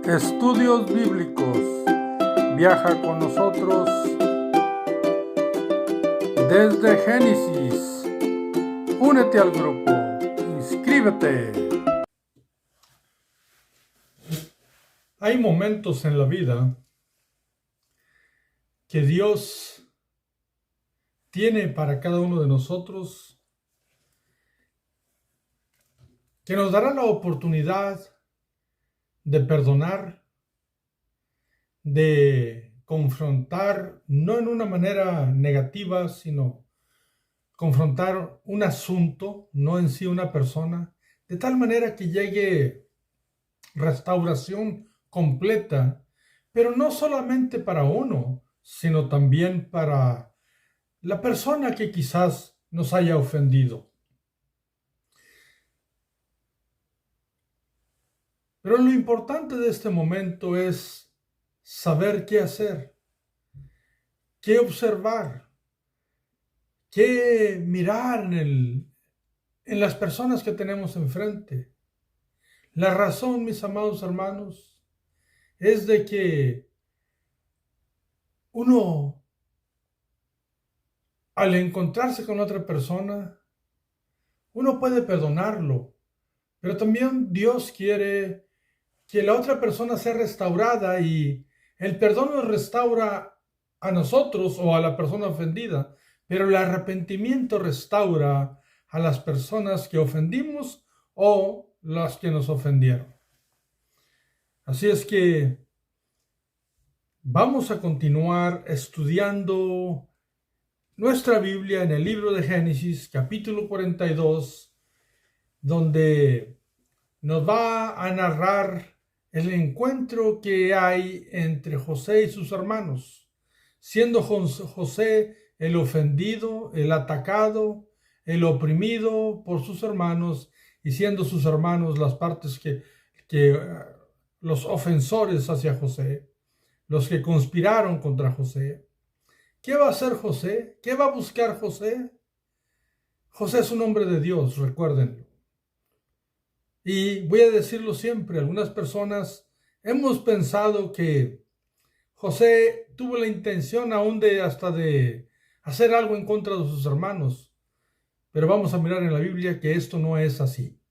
Estudios Bíblicos. Viaja con nosotros desde Génesis. Únete al grupo. Inscríbete. Hay momentos en la vida que Dios tiene para cada uno de nosotros que nos dará la oportunidad de perdonar, de confrontar, no en una manera negativa, sino confrontar un asunto, no en sí una persona, de tal manera que llegue restauración completa, pero no solamente para uno, sino también para la persona que quizás nos haya ofendido. Pero lo importante de este momento es saber qué hacer, qué observar, qué mirar en las personas que tenemos enfrente. La razón, mis amados hermanos, es de que uno, al encontrarse con otra persona, uno puede perdonarlo, pero también Dios quiere que la otra persona sea restaurada, y el perdón nos restaura a nosotros o a la persona ofendida, pero el arrepentimiento restaura a las personas que ofendimos o las que nos ofendieron. Así es que vamos a continuar estudiando nuestra Biblia en el libro de Génesis, capítulo 42, donde nos va a narrar el encuentro que hay entre José y sus hermanos, siendo José el ofendido, el atacado, el oprimido por sus hermanos, y siendo sus hermanos las partes que los ofensores hacia José, los que conspiraron contra José. ¿Qué va a hacer José? ¿Qué va a buscar José? José es un hombre de Dios, recuérdenlo. Y voy a decirlo siempre, algunas personas hemos pensado que José tuvo la intención aún de hacer algo en contra de sus hermanos. Pero vamos a mirar en la Biblia que esto no es así,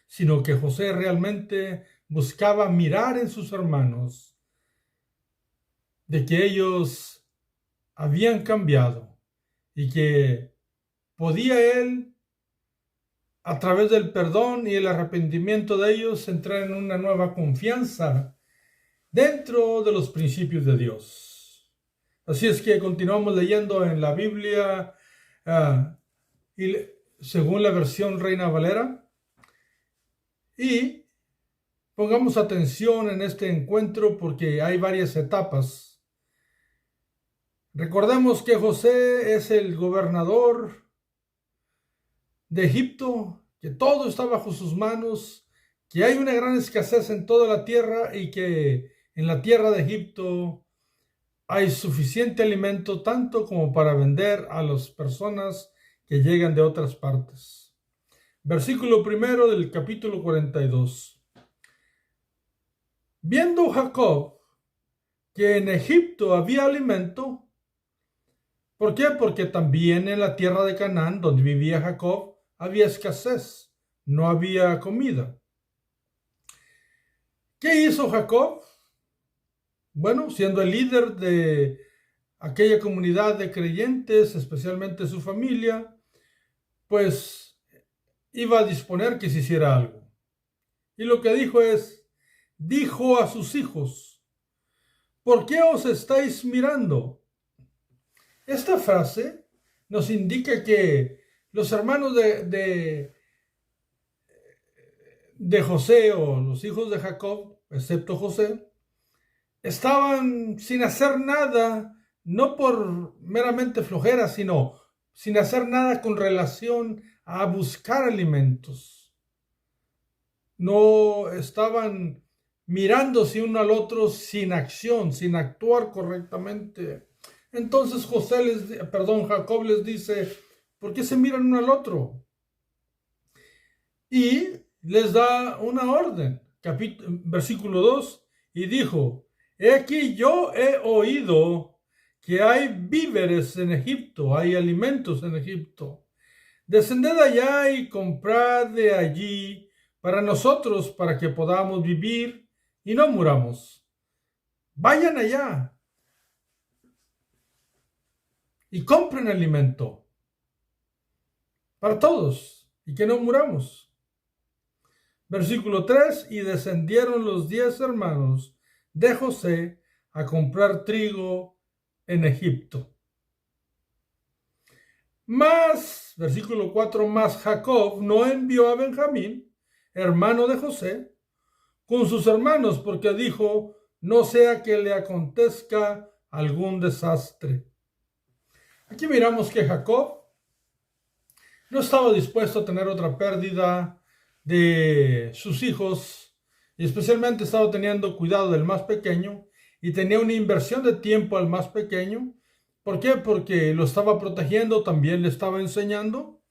sino que José realmente buscaba mirar en sus hermanos de que ellos habían cambiado y que podía él, a través del perdón y el arrepentimiento de ellos, entrar en una nueva confianza dentro de los principios de Dios. Así es que continuamos leyendo en la Biblia, y según la versión Reina Valera, y pongamos atención en este encuentro porque hay varias etapas. Recordemos que José es el gobernador de Egipto, que todo está bajo sus manos, que hay una gran escasez en toda la tierra y que en la tierra de Egipto hay suficiente alimento tanto como para vender a las personas que llegan de otras partes. Versículo 1 del capítulo 42. Viendo Jacob que en Egipto había alimento. ¿Por qué? Porque también en la tierra de Canaán, donde vivía Jacob, había escasez, no había comida. ¿Qué hizo Jacob? Bueno, siendo el líder de aquella comunidad de creyentes, especialmente su familia, pues iba a disponer que se hiciera algo. Y lo que dijo a sus hijos: ¿por qué os estáis mirando? Esta frase nos indica que los hermanos de José, o los hijos de Jacob, excepto José, estaban sin hacer nada, no por meramente flojera, sino sin hacer nada con relación a buscar alimentos. No estaban mirándose uno al otro sin acción, sin actuar correctamente. Entonces Jacob les dice: ¿por qué se miran uno al otro? Y les da una orden, versículo 2, y dijo: He aquí, yo he oído que hay víveres en Egipto, hay alimentos en Egipto. Descended allá y comprad de allí para nosotros, para que podamos vivir y no muramos. Vayan allá y compren alimento para todos y que no muramos. Versículo 3, y descendieron los 10 hermanos de José a comprar trigo en Egipto. Versículo 4, más Jacob no envió a Benjamín, hermano de José, con sus hermanos, porque dijo: no sea que le acontezca algún desastre. Aquí miramos que Jacob no estaba dispuesto a tener otra pérdida de sus hijos, y especialmente estaba teniendo cuidado del más pequeño, y tenía una inversión de tiempo al más pequeño. ¿Por qué? Porque lo estaba protegiendo, también le estaba enseñando,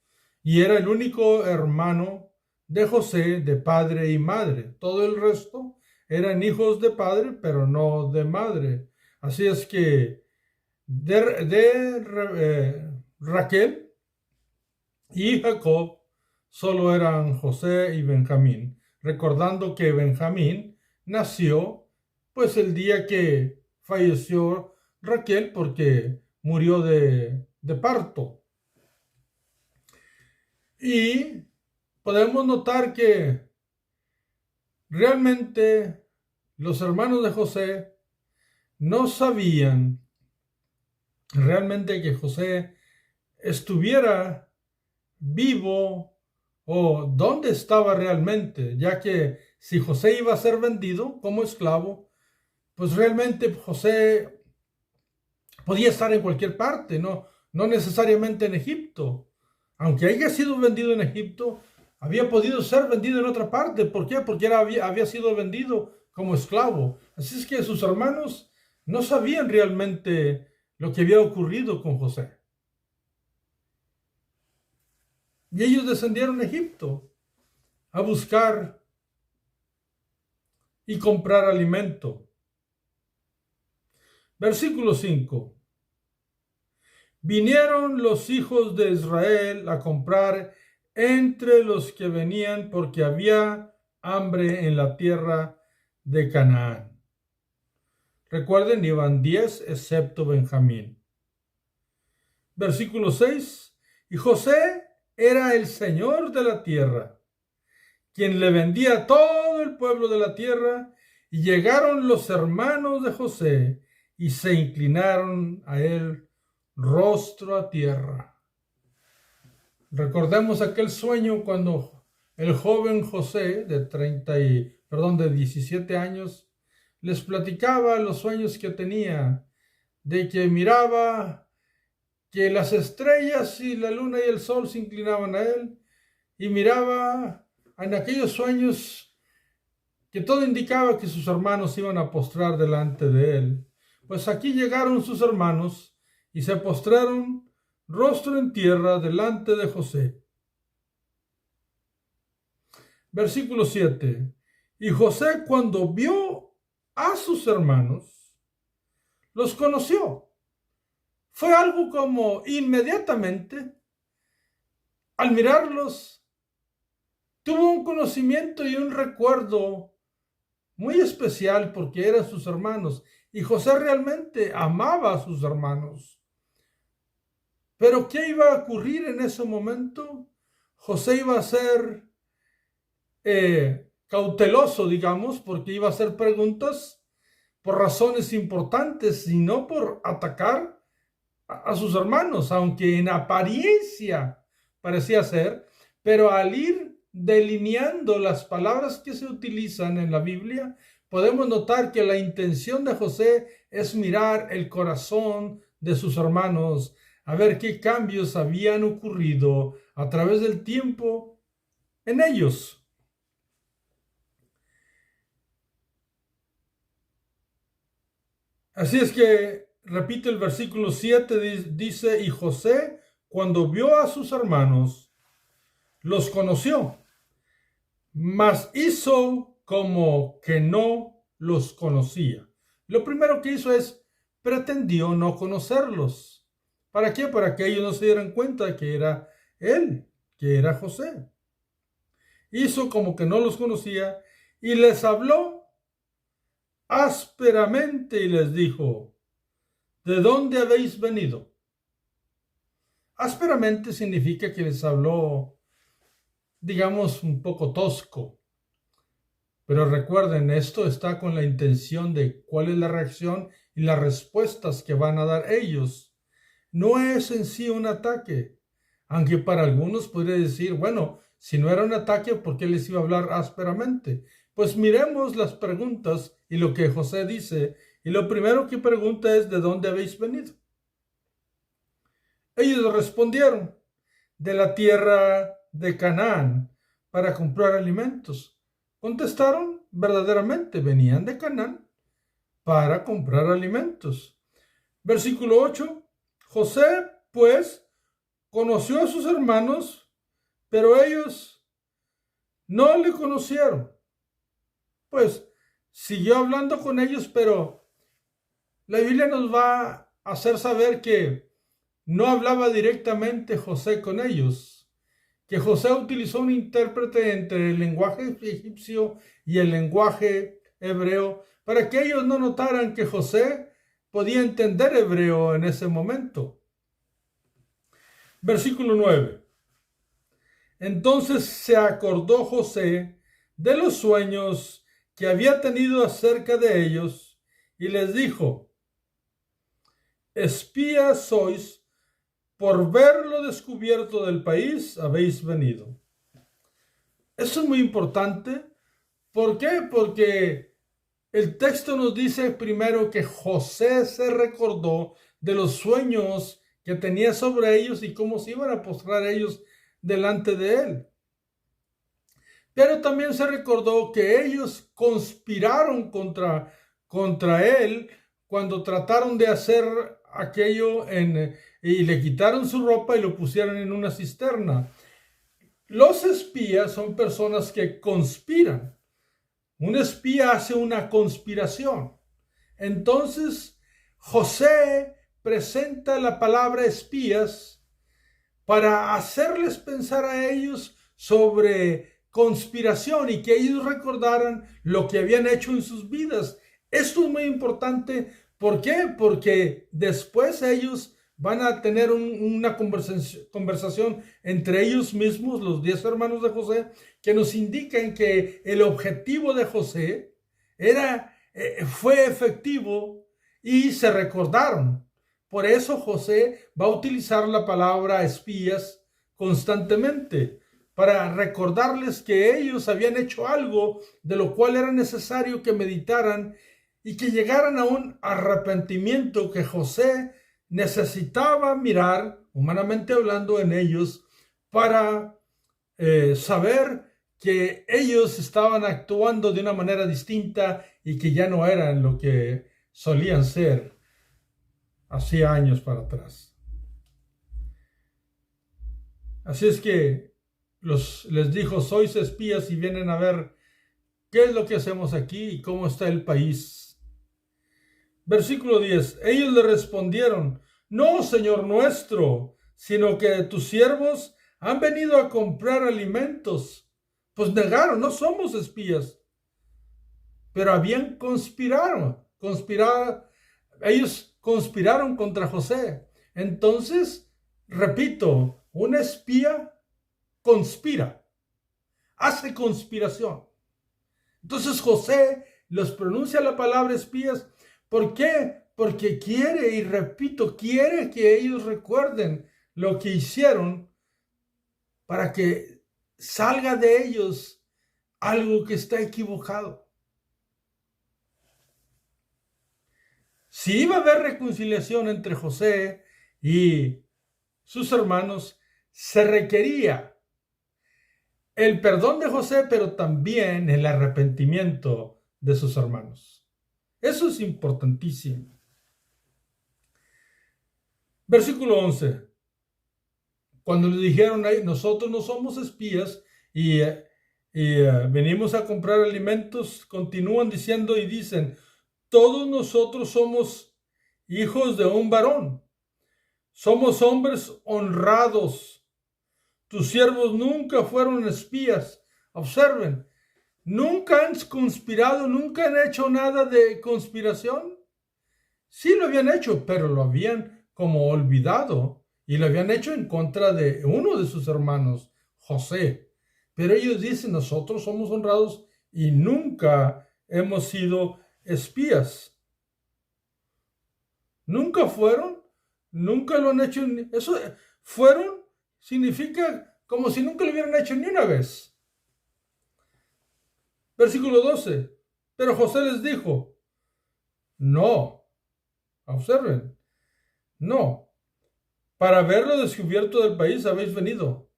y era el único hermano de José de padre y madre. Todo el resto eran hijos de padre, pero no de madre. Así es que Raquel y Jacob solo eran José y Benjamín, recordando que Benjamín nació pues el día que falleció Raquel, porque murió de parto. Y podemos notar que realmente los hermanos de José no sabían realmente que José estuviera vivo o dónde estaba realmente, ya que si José iba a ser vendido como esclavo, pues realmente José podía estar en cualquier parte, no necesariamente en Egipto. Aunque haya sido vendido en Egipto, había podido ser vendido en otra parte. ¿Por qué? Porque había sido vendido como esclavo. Así es que sus hermanos no sabían realmente lo que había ocurrido con José. Y ellos descendieron a Egipto a buscar y comprar alimento. Versículo 5. Vinieron los hijos de Israel a comprar entre los que venían, porque había hambre en la tierra de Canaán. Recuerden, iban 10 excepto Benjamín. Versículo 6. Y José era el señor de la tierra, quien le vendía a todo el pueblo de la tierra. Y llegaron los hermanos de José y se inclinaron a él rostro a tierra. Recordemos aquel sueño cuando el joven José de 17 años les platicaba los sueños que tenía, de que miraba que las estrellas y la luna y el sol se inclinaban a él, y miraba en aquellos sueños que todo indicaba que sus hermanos iban a postrar delante de él. Pues aquí llegaron sus hermanos y se postraron rostro en tierra delante de José. Versículo 7. Y José, cuando vio a sus hermanos, los conoció. Fue algo como inmediatamente, al mirarlos, tuvo un conocimiento y un recuerdo muy especial, porque eran sus hermanos. Y José realmente amaba a sus hermanos. Pero ¿qué iba a ocurrir en ese momento? José iba a ser cauteloso, digamos, porque iba a hacer preguntas por razones importantes y no por atacar a sus hermanos, aunque en apariencia parecía ser, pero al ir delineando las palabras que se utilizan en la Biblia, podemos notar que la intención de José es mirar el corazón de sus hermanos, a ver qué cambios habían ocurrido a través del tiempo en ellos. Así es que, repite el versículo 7, dice: y José, cuando vio a sus hermanos, los conoció, mas hizo como que no los conocía. Lo primero que hizo es pretendió no conocerlos. ¿Para qué? Para que ellos no se dieran cuenta de que era él, que era José. Hizo como que no los conocía y les habló ásperamente y les dijo: ¿de dónde habéis venido? Ásperamente significa que les habló, digamos, un poco tosco. Pero recuerden, esto está con la intención de cuál es la reacción y las respuestas que van a dar ellos. No es en sí un ataque, aunque para algunos podría decir, bueno, si no era un ataque, ¿por qué les iba a hablar ásperamente? Pues miremos las preguntas y lo que José dice. Y lo primero que pregunta es: ¿de dónde habéis venido? Ellos respondieron: de la tierra de Canaán, para comprar alimentos. Contestaron: verdaderamente venían de Canaán para comprar alimentos. Versículo 8. José, pues, conoció a sus hermanos, pero ellos no le conocieron. Pues siguió hablando con ellos, pero la Biblia nos va a hacer saber que no hablaba directamente José con ellos, que José utilizó un intérprete entre el lenguaje egipcio y el lenguaje hebreo para que ellos no notaran que José podía entender hebreo en ese momento. Versículo 9. Entonces se acordó José de los sueños que había tenido acerca de ellos y les dijo: espías sois, por ver lo descubierto del país habéis venido. Eso es muy importante. ¿Por qué? Porque el texto nos dice primero que José se recordó de los sueños que tenía sobre ellos y cómo se iban a postrar ellos delante de él. Pero también se recordó que ellos conspiraron contra él cuando trataron de hacer aquello y le quitaron su ropa y lo pusieron en una cisterna. Los espías son personas que conspiran. Un espía hace una conspiración. Entonces, José presenta la palabra espías para hacerles pensar a ellos sobre conspiración y que ellos recordaran lo que habían hecho en sus vidas. Esto es muy importante. ¿Por qué? Porque después ellos van a tener una conversación entre ellos mismos, los 10 hermanos de José, que nos indican que el objetivo de José fue efectivo y se recordaron. Por eso José va a utilizar la palabra espías constantemente, para recordarles que ellos habían hecho algo de lo cual era necesario que meditaran y que llegaran a un arrepentimiento que José necesitaba mirar, humanamente hablando, en ellos para saber que ellos estaban actuando de una manera distinta y que ya no eran lo que solían ser hacía años para atrás. Así es que les dijo: sois espías y vienen a ver qué es lo que hacemos aquí y cómo está el país. Versículo 10. Ellos le respondieron: no, Señor nuestro, sino que tus siervos han venido a comprar alimentos. Pues negaron: no somos espías. Pero habían conspirado. Ellos conspiraron contra José. Entonces, repito, un espía conspira, hace conspiración. Entonces José les pronuncia la palabra espías. ¿Por qué? Porque quiere, y repito, quiere que ellos recuerden lo que hicieron para que salga de ellos algo que está equivocado. Si iba a haber reconciliación entre José y sus hermanos, se requería el perdón de José, pero también el arrepentimiento de sus hermanos. Eso es importantísimo. Versículo 11. Cuando le dijeron: nosotros no somos espías, y y venimos a comprar alimentos, continúan diciendo y dicen, todos nosotros somos hijos de un varón, somos hombres honrados, tus siervos nunca fueron espías. Observen, nunca han conspirado, nunca han hecho nada de conspiración. Sí lo habían hecho, pero lo habían como olvidado y lo habían hecho en contra de uno de sus hermanos, José. Pero ellos dicen, nosotros somos honrados y nunca hemos sido espías. Nunca fueron, nunca lo han hecho. Eso fueron significa como si nunca lo hubieran hecho ni una vez. Versículo 12. Pero José les dijo, no, observen, no, para verlo descubierto del país habéis venido.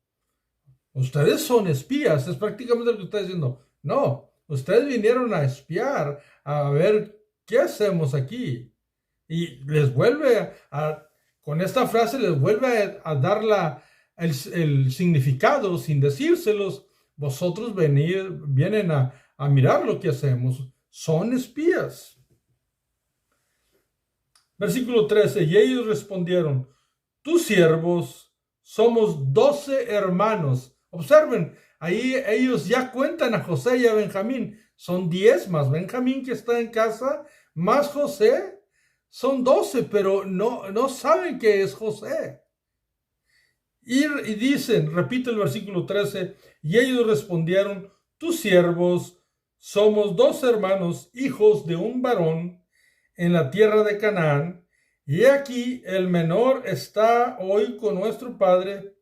Ustedes son espías, es prácticamente lo que está diciendo. No, ustedes vinieron a espiar, a ver qué hacemos aquí. Y les vuelve con esta frase les vuelve a dar el significado sin decírselos. Vosotros vienen a mirar lo que hacemos. Son espías. Versículo 13. Y ellos respondieron, tus siervos somos 12 hermanos. Observen, ahí ellos ya cuentan a José y a Benjamín. Son 10 más Benjamín que está en casa, más José. Son 12, pero no saben que es José. Y dicen, repite el versículo 13, y ellos respondieron, tus siervos somos 12 hermanos, hijos de un varón en la tierra de Canaán, y aquí el menor está hoy con nuestro padre,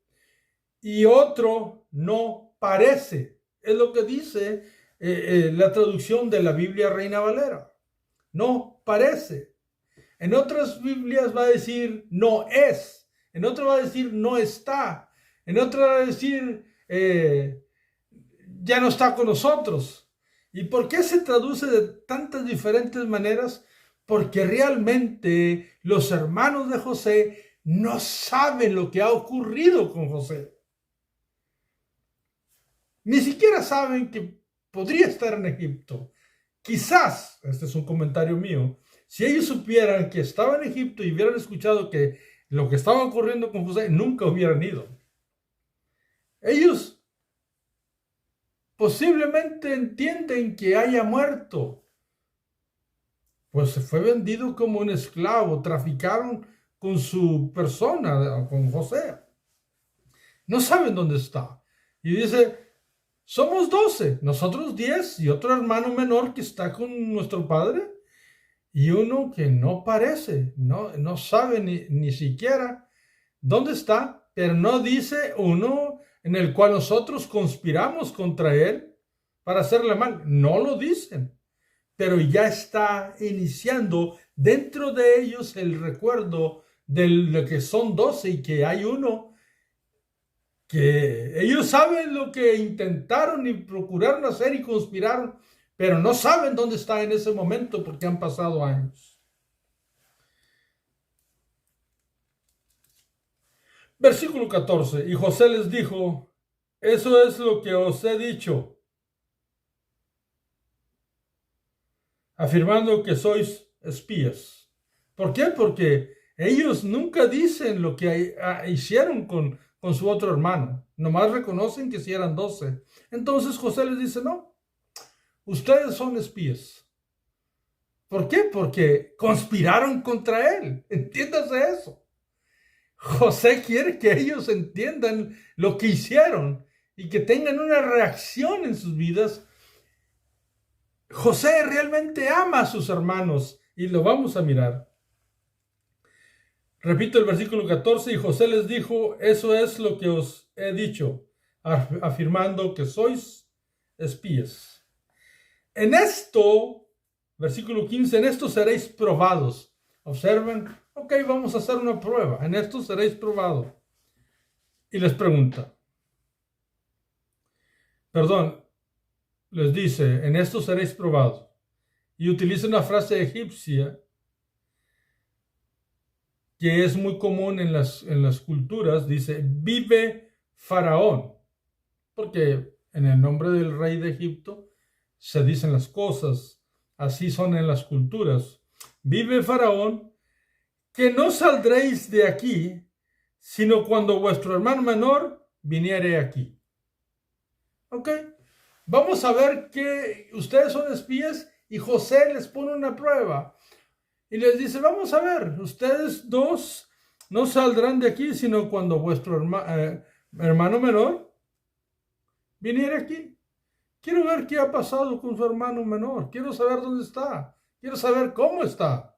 y otro no parece. Es lo que dice la traducción de la Biblia Reina Valera. No parece. En otras Biblias va a decir no es. En otra va a decir no está. En otra va a decir ya no está con nosotros. ¿Y por qué se traduce de tantas diferentes maneras? Porque realmente los hermanos de José no saben lo que ha ocurrido con José. Ni siquiera saben que podría estar en Egipto. Quizás, este es un comentario mío, si ellos supieran que estaba en Egipto y hubieran escuchado que lo que estaba ocurriendo con José, nunca hubieran ido. Ellos posiblemente entienden que haya muerto, pues se fue vendido como un esclavo, traficaron con su persona, con José. No saben dónde está. Y dice, somos 12, nosotros 10 y otro hermano menor que está con nuestro padre y uno que no parece, no sabe ni siquiera dónde está, pero no dice uno en el cual nosotros conspiramos contra él para hacerle mal. No lo dicen, pero ya está iniciando dentro de ellos el recuerdo de lo que son 12 y que hay uno que ellos saben lo que intentaron y procuraron hacer y conspiraron, pero no saben dónde está en ese momento porque han pasado años. Versículo 14. Y José les dijo, eso es lo que os he dicho, afirmando que sois espías. ¿Por qué? Porque ellos nunca dicen lo que hicieron con su otro hermano. Nomás reconocen que sí eran 12. Entonces José les dice, no, ustedes son espías. ¿Por qué? Porque conspiraron contra él. Entiéndase eso. José quiere que ellos entiendan lo que hicieron y que tengan una reacción en sus vidas. José realmente ama a sus hermanos y lo vamos a mirar. Repito el versículo 14, y José les dijo, eso es lo que os he dicho, afirmando que sois espías. En esto, versículo 15, en esto seréis probados. Observen, ok, vamos a hacer una prueba, en esto seréis probados. Y les pregunta, les dice, en esto seréis probados. Y utiliza una frase egipcia que es muy común en las culturas, dice, vive Faraón, porque en el nombre del rey de Egipto, se dicen las cosas, así son en las culturas. Vive Faraón, que no saldréis de aquí, sino cuando vuestro hermano menor viniere aquí. ¿Ok? Vamos a ver que ustedes son espías y José les pone una prueba. Y les dice, vamos a ver, ustedes dos no saldrán de aquí, sino cuando vuestro hermano menor viniere aquí. Quiero ver qué ha pasado con su hermano menor. Quiero saber dónde está. Quiero saber cómo está.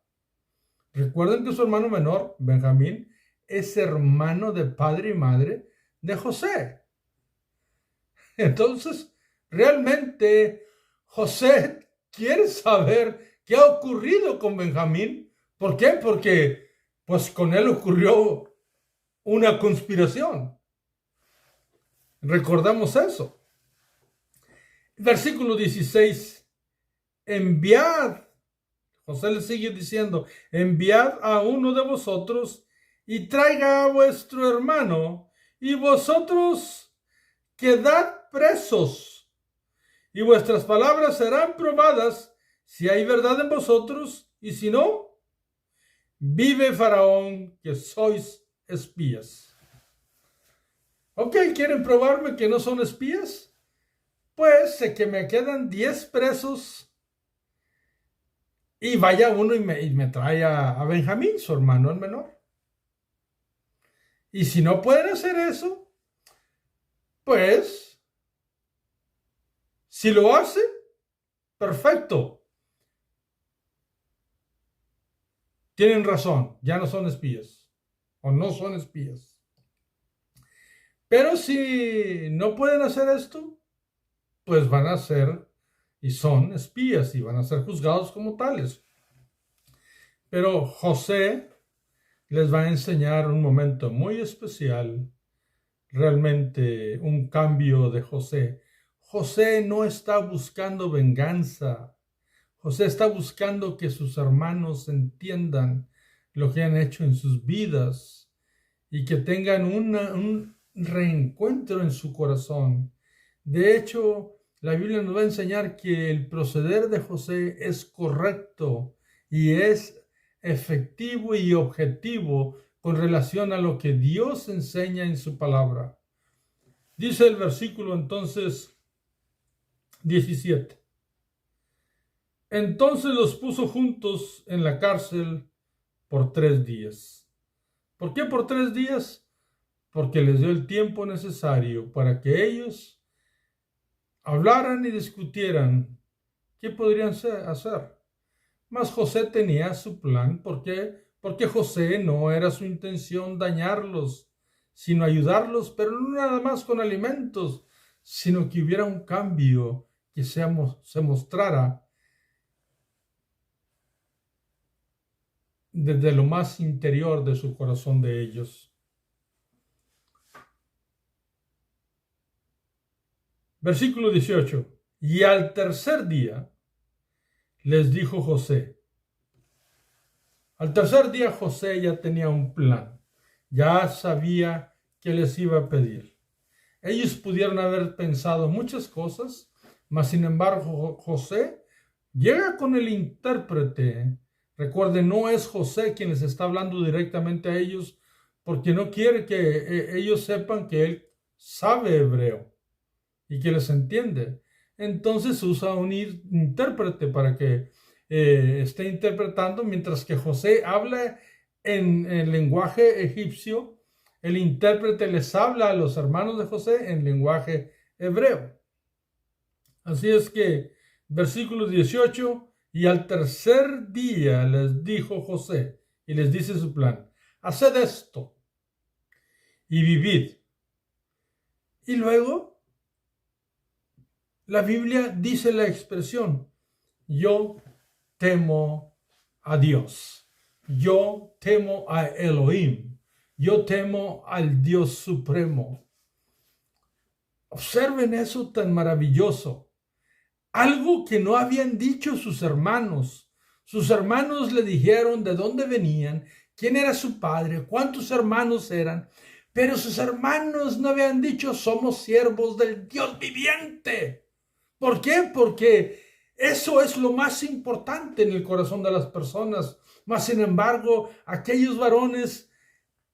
Recuerden que su hermano menor, Benjamín, es hermano de padre y madre de José. Entonces, realmente José quiere saber qué ha ocurrido con Benjamín. ¿Por qué? Porque pues con él ocurrió una conspiración. Recordamos eso. Versículo 16. Enviad. José le sigue diciendo, enviad a uno de vosotros y traiga a vuestro hermano, y vosotros quedad presos, y vuestras palabras serán probadas si hay verdad en vosotros, y si no, vive Faraón, que sois espías. Ok, ¿quieren probarme que no son espías? Pues sé que me quedan 10 presos y vaya uno y me trae a Benjamín, su hermano el menor. Y si no pueden hacer eso, pues, si lo hace, perfecto. Tienen razón, ya no son espías, o no son espías. Pero si no pueden hacer esto, pues van a ser y son espías y van a ser juzgados como tales. Pero José les va a enseñar un momento muy especial, realmente un cambio de José. José no está buscando venganza. José está buscando que sus hermanos entiendan lo que han hecho en sus vidas y que tengan un reencuentro en su corazón. De hecho, la Biblia nos va a enseñar que el proceder de José es correcto y es efectivo y objetivo con relación a lo que Dios enseña en su palabra. Dice el versículo entonces 17. Entonces los puso juntos en la cárcel por 3 días. ¿Por qué por 3 días? Porque les dio el tiempo necesario para que ellos hablaran y discutieran qué podrían hacer. Mas José tenía su plan. ¿Por qué? Porque José no era su intención dañarlos, sino ayudarlos, pero no nada más con alimentos, sino que hubiera un cambio, que se mostrara desde lo más interior de su corazón de ellos. Versículo 18. Y al tercer día les dijo José. Al tercer día José ya tenía un plan. Ya sabía qué les iba a pedir. Ellos pudieron haber pensado muchas cosas, mas sin embargo José llega con el intérprete. Recuerden, no es José quien les está hablando directamente a ellos, porque no quiere que ellos sepan que él sabe hebreo y que les entiende. Entonces usa un intérprete para que esté interpretando, mientras que José habla en el lenguaje egipcio. El intérprete les habla a los hermanos de José en lenguaje hebreo. Así es que, versículo 18, y al tercer día les dijo José, y les dice su plan, haced esto y vivid. Y luego, la Biblia dice la expresión, yo temo a Dios, yo temo a Elohim, yo temo al Dios supremo. Observen eso tan maravilloso. Algo que no habían dicho sus hermanos. Sus hermanos le dijeron de dónde venían, quién era su padre, cuántos hermanos eran, Pero sus hermanos no habían dicho: somos siervos del Dios viviente. ¿Por qué? Porque eso es lo más importante en el corazón de las personas. Mas, sin embargo, aquellos varones,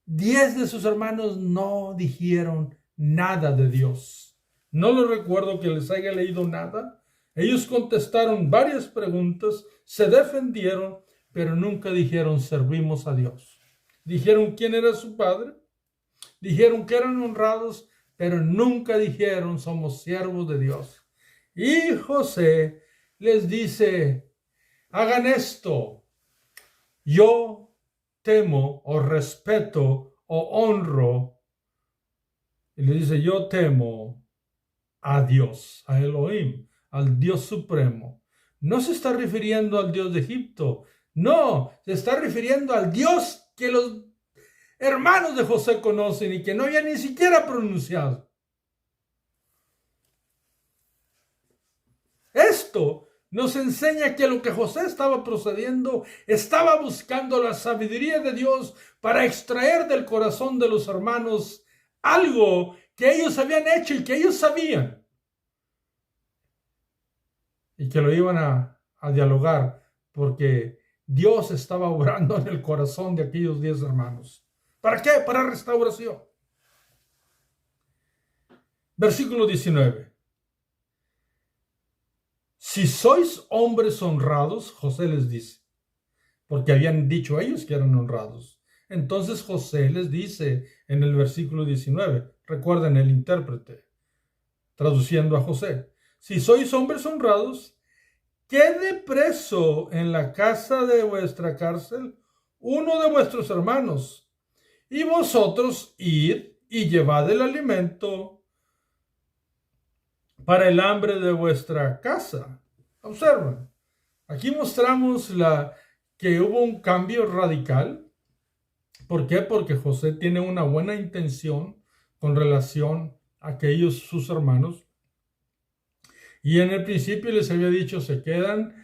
10 de sus hermanos, no dijeron nada de Dios. No lo recuerdo que les haya leído nada. Ellos contestaron varias preguntas, se defendieron, pero nunca dijeron: servimos a Dios. Dijeron quién era su padre, dijeron que eran honrados, pero nunca dijeron: somos siervos de Dios. Y José les dice: hagan esto. Yo temo o respeto o honro. Y le dice: yo temo a Dios, a Elohim, al Dios supremo. No se está refiriendo al Dios de Egipto. No, se está refiriendo al Dios que los hermanos de José conocen y que no había ni siquiera pronunciado. Esto nos enseña que lo que José estaba procediendo, estaba buscando la sabiduría de Dios para extraer del corazón de los hermanos algo que ellos habían hecho y que ellos sabían. Y que lo iban a dialogar, porque Dios estaba obrando en el corazón de aquellos 10 hermanos. ¿Para qué? Para restauración. Versículo 19. Si sois hombres honrados, José les dice, porque habían dicho ellos que eran honrados. Entonces José les dice en el versículo 19, recuerden el intérprete, traduciendo a José: si sois hombres honrados, quede preso en la casa de vuestra cárcel uno de vuestros hermanos, y vosotros id y llevad el alimento para el hambre de vuestra casa. Observen, aquí mostramos que hubo un cambio radical. ¿Por qué? Porque José tiene una buena intención con relación a aquellos sus hermanos. Y en el principio les había dicho: se quedan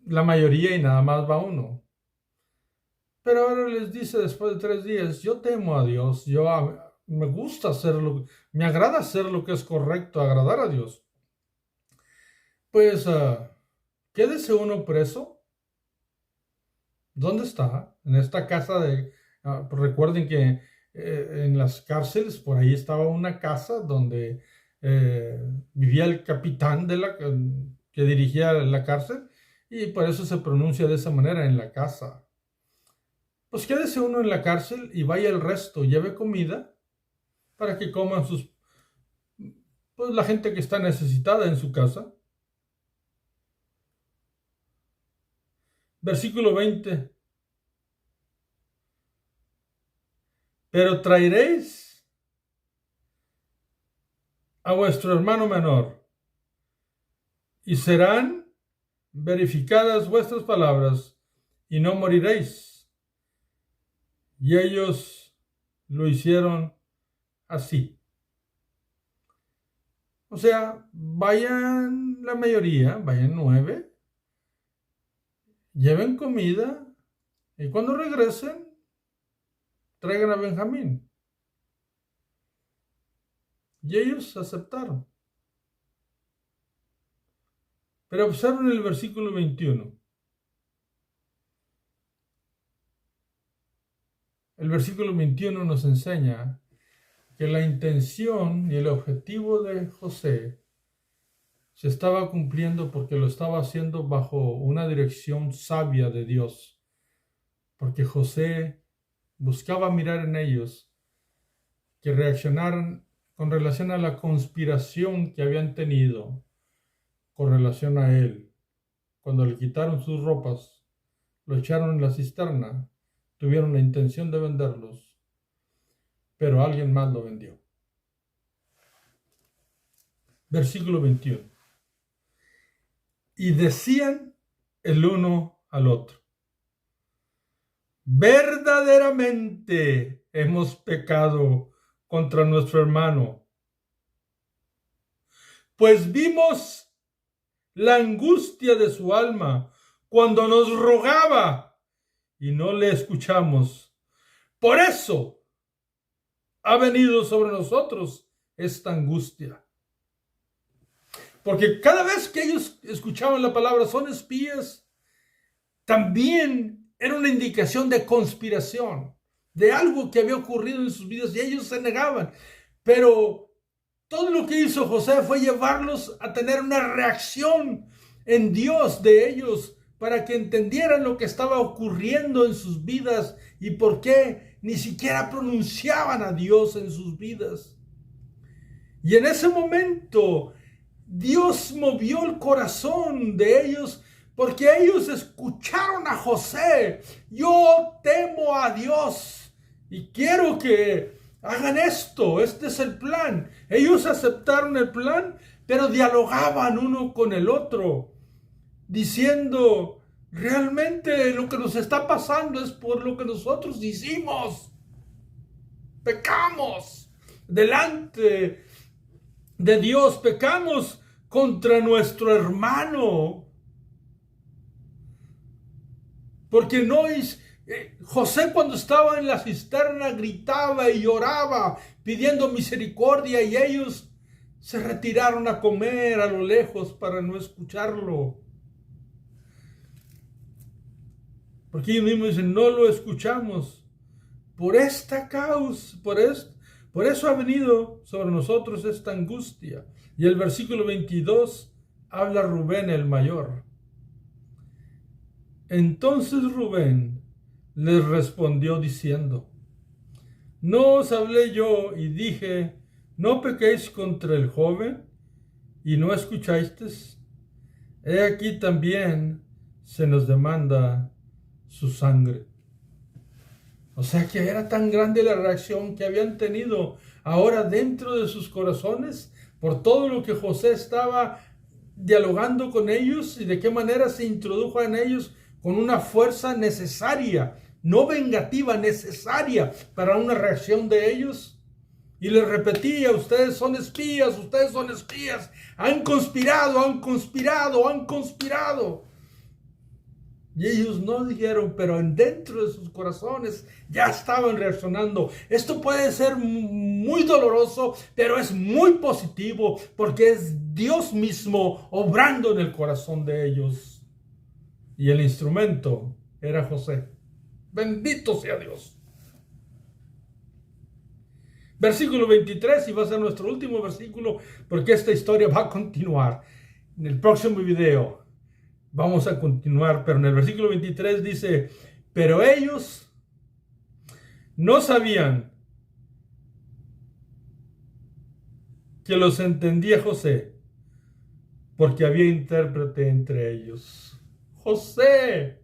la mayoría y nada más va uno. Pero ahora les dice, después de 3 días: yo temo a Dios, me gusta hacerlo, me agrada hacer lo que es correcto, agradar a Dios. Pues quédese uno preso. ¿Dónde está? En esta casa de... recuerden que en las cárceles, por ahí estaba una casa donde vivía el capitán que dirigía la cárcel, y por eso se pronuncia de esa manera, en la casa. Pues quédese uno en la cárcel y vaya el resto, lleve comida para que coman pues la gente que está necesitada en su casa. Versículo 20. Pero traeréis a vuestro hermano menor, y serán verificadas vuestras palabras, y no moriréis. Y ellos lo hicieron así. O sea, vayan la mayoría, vayan 9, lleven comida, y cuando regresen, traigan a Benjamín. Y ellos aceptaron. Pero observen el versículo 21. El versículo 21 nos enseña que la intención y el objetivo de José se estaba cumpliendo porque lo estaba haciendo bajo una dirección sabia de Dios. Porque José buscaba mirar en ellos que reaccionaran con relación a la conspiración que habían tenido con relación a él. Cuando le quitaron sus ropas, lo echaron en la cisterna, tuvieron la intención de venderlos, pero alguien más lo vendió. Versículo 21. Y decían el uno al otro: verdaderamente hemos pecado contra nuestro hermano, pues vimos la angustia de su alma cuando nos rogaba y no le escuchamos. Por eso ha venido sobre nosotros esta angustia. Porque cada vez que ellos escuchaban la palabra son espías, también era una indicación de conspiración, de algo que había ocurrido en sus vidas y ellos se negaban. Pero todo lo que hizo José fue llevarlos a tener una reacción en Dios de ellos para que entendieran lo que estaba ocurriendo en sus vidas y por qué ni siquiera pronunciaban a Dios en sus vidas. Y en ese momento Dios movió el corazón de ellos porque ellos escucharon a José. Yo temo a Dios y quiero que hagan esto. Este es el plan. Ellos aceptaron el plan, pero dialogaban uno con el otro, diciendo, realmente lo que nos está pasando es por lo que nosotros hicimos. Pecamos delante de Dios, pecamos contra nuestro hermano. Porque no es... José, cuando estaba en la cisterna, gritaba y lloraba pidiendo misericordia, y ellos se retiraron a comer a lo lejos para no escucharlo. Porque ellos mismos dicen, no lo escuchamos. Por esta causa, por eso ha venido sobre nosotros esta angustia. Y el versículo 22 habla Rubén el mayor. Entonces Rubén les respondió diciendo, ¿no os hablé yo y dije, no pequéis contra el joven, y no escuchasteis? He aquí también se nos demanda su sangre. O sea que era tan grande la reacción que habían tenido ahora dentro de sus corazones por todo lo que José estaba dialogando con ellos y de qué manera se introdujo en ellos con una fuerza necesaria, no vengativa, necesaria para una reacción de ellos. Y les repetía, ustedes son espías, han conspirado, han conspirado, han conspirado. Y ellos no dijeron, pero dentro de sus corazones ya estaban reaccionando. Esto puede ser muy doloroso, pero es muy positivo porque es Dios mismo obrando en el corazón de ellos. Y el instrumento era José. Bendito sea Dios. Versículo 23, y va a ser nuestro último versículo porque esta historia va a continuar. En el próximo video vamos a continuar, pero en el versículo 23 dice, pero ellos no sabían que los entendía José, porque había intérprete entre ellos. José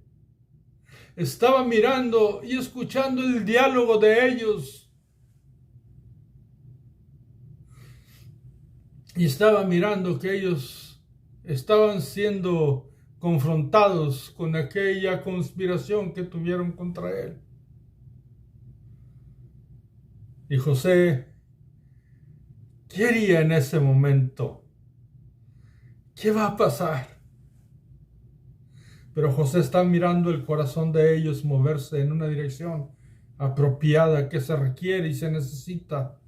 estaba mirando y escuchando el diálogo de ellos. Y estaba mirando que ellos estaban siendo confrontados con aquella conspiración que tuvieron contra él. Y José quería en ese momento, ¿qué va a pasar? Pero José está mirando el corazón de ellos moverse en una dirección apropiada que se requiere y se necesita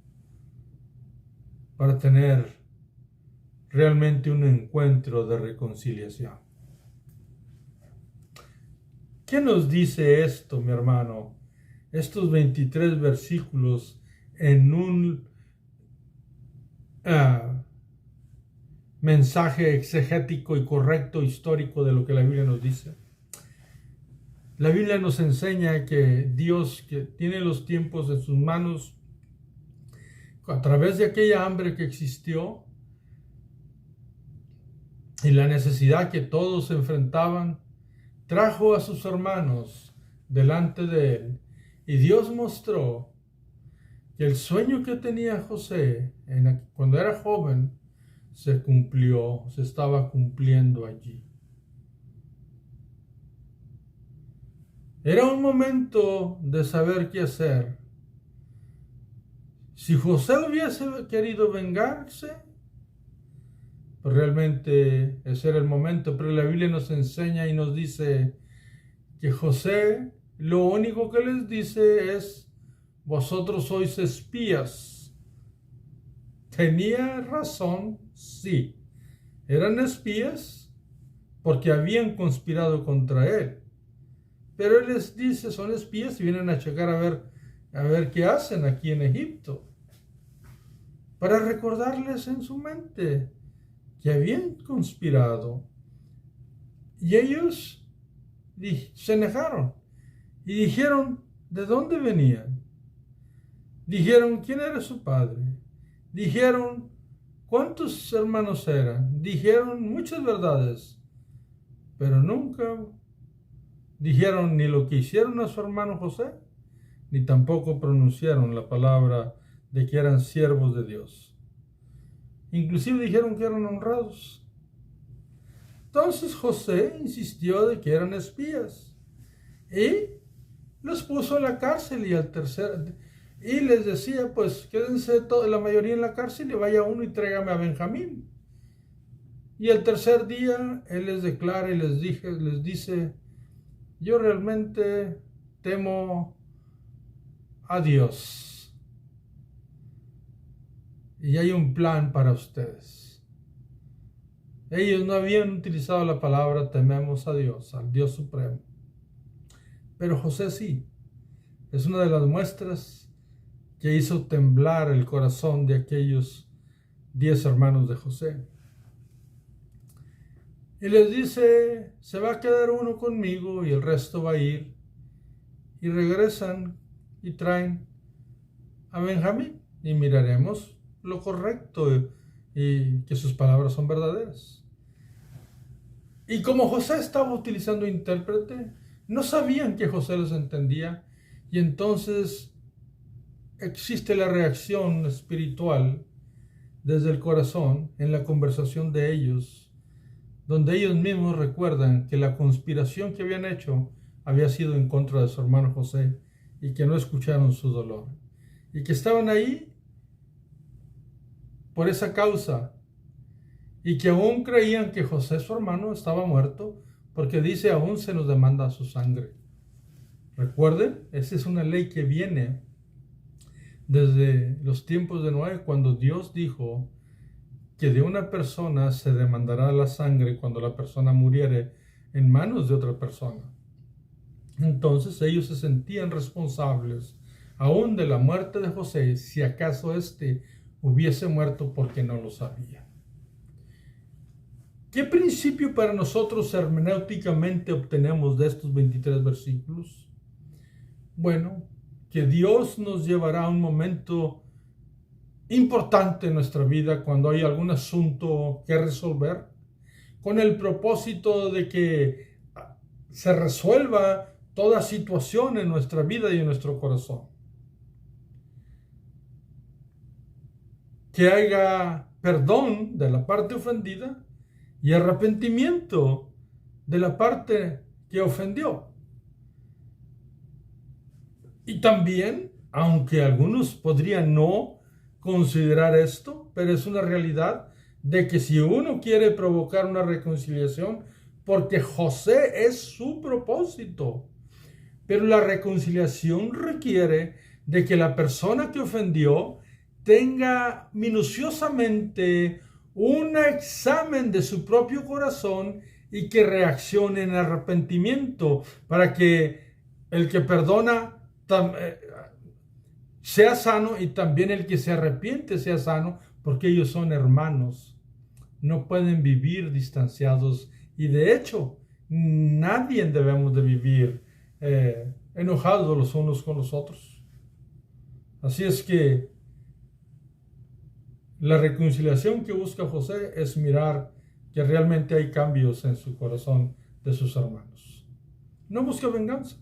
para tener realmente un encuentro de reconciliación. ¿Qué nos dice esto, mi hermano? Estos 23 versículos en un mensaje exegético y correcto histórico de lo que la Biblia nos dice. La Biblia nos enseña que Dios, que tiene los tiempos en sus manos, a través de aquella hambre que existió y la necesidad que todos enfrentaban, trajo a sus hermanos delante de él, y Dios mostró que el sueño que tenía José cuando era joven se cumplió, se estaba cumpliendo allí. Era un momento de saber qué hacer. Si José hubiese querido vengarse, pues realmente ese era el momento, pero la Biblia nos enseña y nos dice que José lo único que les dice es, vosotros sois espías. ¿Tenía razón? Sí. Eran espías porque habían conspirado contra él. Pero él les dice, son espías y vienen a checar a ver qué hacen aquí en Egipto. Para recordarles en su mente que habían conspirado. Y ellos se enojaron y dijeron de dónde venían. Dijeron quién era su padre. Dijeron cuántos hermanos eran. Dijeron muchas verdades, pero nunca dijeron ni lo que hicieron a su hermano José, ni tampoco pronunciaron la palabra de que eran siervos de Dios. Inclusive dijeron que eran honrados. Entonces José insistió de que eran espías y los puso en la cárcel y les decía, pues quédense la mayoría en la cárcel y vaya uno y tráigame a Benjamín. Y el tercer día él les declara y les dice, yo realmente temo a Dios y hay un plan para ustedes. Ellos no habían utilizado la palabra tememos a Dios, al Dios Supremo. Pero José sí. Es una de las muestras que hizo temblar el corazón de aquellos 10 hermanos de José. Y les dice, se va a quedar uno conmigo y el resto va a ir. Y regresan y traen a Benjamín y miraremos lo correcto y que sus palabras son verdaderas. Y como José estaba utilizando intérprete, no sabían que José los entendía y entonces existe la reacción espiritual desde el corazón en la conversación de ellos, donde ellos mismos recuerdan que la conspiración que habían hecho había sido en contra de su hermano José y que no escucharon su dolor y que estaban ahí por esa causa y que aún creían que José su hermano estaba muerto porque dice aún se nos demanda su sangre. Recuerden, esa es una ley que viene desde los tiempos de Noé, cuando Dios dijo que de una persona se demandará la sangre cuando la persona muriere en manos de otra persona. Entonces ellos se sentían responsables aún de la muerte de José, si acaso éste hubiese muerto porque no lo sabía. ¿Qué principio para nosotros hermenéuticamente obtenemos de estos 23 versículos? Bueno, que Dios nos llevará a un momento importante en nuestra vida cuando hay algún asunto que resolver, con el propósito de que se resuelva toda situación en nuestra vida y en nuestro corazón. Que haya perdón de la parte ofendida y arrepentimiento de la parte que ofendió. Y también, aunque algunos podrían no considerar esto, pero es una realidad de que si uno quiere provocar una reconciliación, porque José es su propósito, pero la reconciliación requiere de que la persona que ofendió tenga minuciosamente un examen de su propio corazón y que reaccione en arrepentimiento para que el que perdona sea sano y también el que se arrepiente sea sano, porque ellos son hermanos. No pueden vivir distanciados y de hecho nadie debemos de vivir enojados los unos con los otros. Así es que la reconciliación que busca José es mirar que realmente hay cambios en su corazón de sus hermanos. No busca venganza.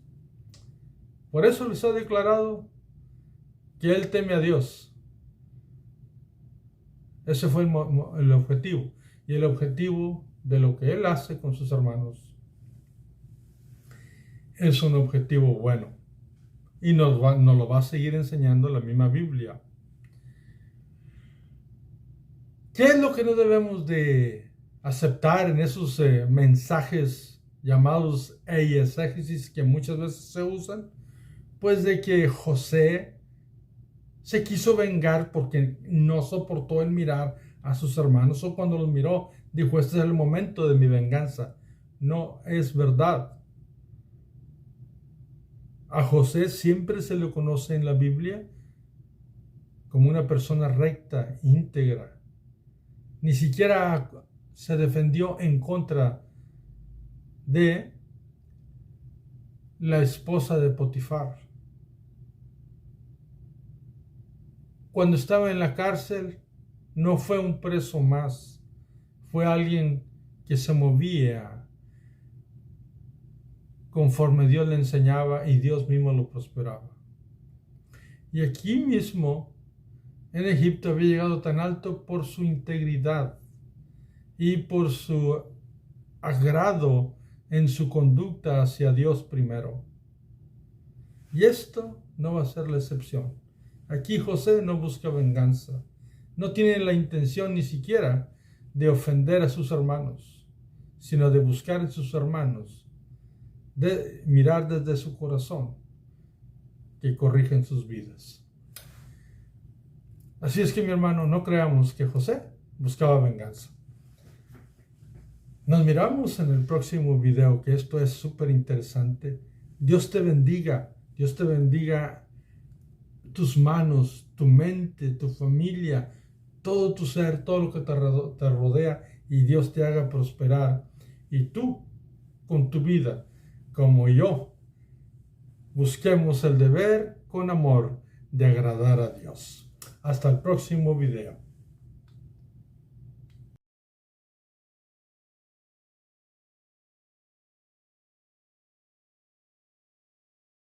Por eso les ha declarado que él teme a Dios. Ese fue el objetivo. Y el objetivo de lo que él hace con sus hermanos es un objetivo bueno. Y nos lo va a seguir enseñando la misma Biblia. ¿Qué es lo que no debemos de aceptar en esos mensajes llamados exégesis que muchas veces se usan? Pues de que José se quiso vengar porque no soportó el mirar a sus hermanos, o cuando los miró dijo: este es el momento de mi venganza. No es verdad. A José siempre se le conoce en la Biblia como una persona recta, íntegra. Ni siquiera se defendió en contra de la esposa de Potifar. Cuando estaba en la cárcel, no fue un preso más, fue alguien que se movía conforme Dios le enseñaba y Dios mismo lo prosperaba. Y aquí mismo, en Egipto, había llegado tan alto por su integridad y por su agrado en su conducta hacia Dios primero. Y esto no va a ser la excepción. Aquí José no busca venganza, no tiene la intención ni siquiera de ofender a sus hermanos, sino de buscar en sus hermanos, de mirar desde su corazón, que corrigen sus vidas. Así es que, mi hermano, no creamos que José buscaba venganza. Nos miramos en el próximo video, que esto es súper interesante. Dios te bendiga tus manos, tu mente, tu familia, todo tu ser, todo lo que te rodea, y Dios te haga prosperar. Y tú, con tu vida, como yo, busquemos el deber con amor de agradar a Dios. Hasta el próximo video.